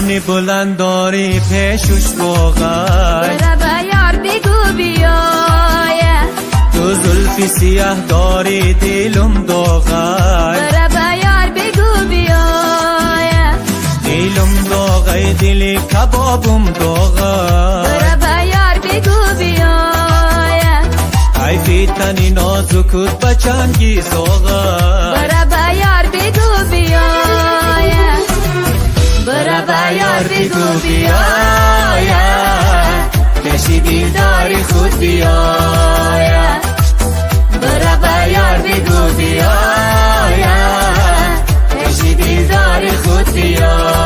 جان بلند داری پیشش واقعی، برا به یار بگو بیایه، تو زلفی سیاه داری دلم داغی، برا به یار بگو بیایه، دلم داغی دل کبابم داغی، برا به یار بگو بیایه، حیفی تنی نازکت بچنگی ساغی، برا به یار بگو بیایه، برا به یار بگو بیایه، پیشی دیداری خود بیایه، برا به یار بگو بیایه، پیشی دیداری خود بیایه.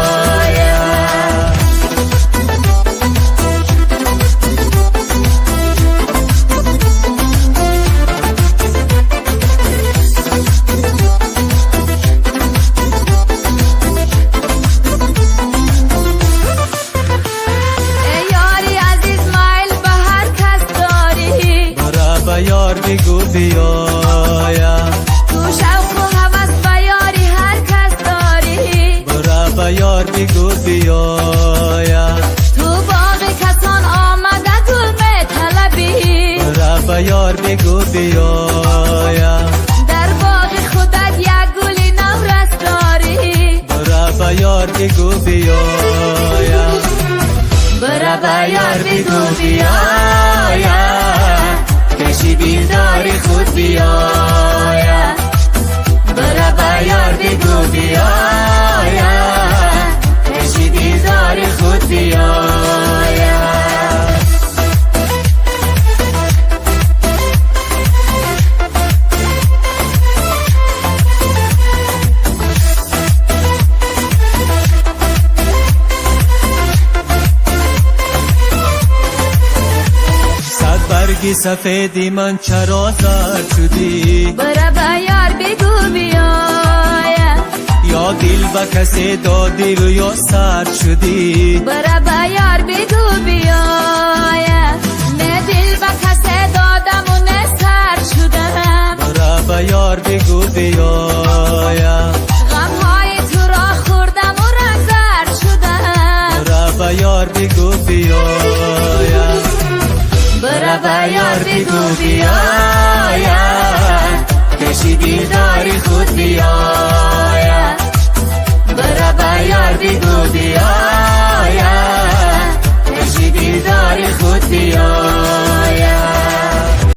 یار بگو بیایا، تو شوق و هوس به یاری هر کس داری، برا به یار بگو بیایا، تو باغ کسان آمده گل می طلبی، برا به یار بگو بیایا، در باغ خودت یک گلی نورس داری، برا به یار بگو بیایا، برا به یار بگو بیایا، پیشی دیداری خود بیایا، برا به یار بگو بیایا، پیشی دیداری خود بیایا. برگی سفیدی من چرا زرد شدی، برا به یار بگو بیایه، یا دل به کسی دادی و یا سرد شدی، برا به یار بگو بیایه، نه دل به کسی دادم و نه سرد شدم، برا به یار بگو بیایه، غمهای تو را خوردم و رنگ زرد شدم، برا به یار بگو بیایه، برا به یار بگو بیایه،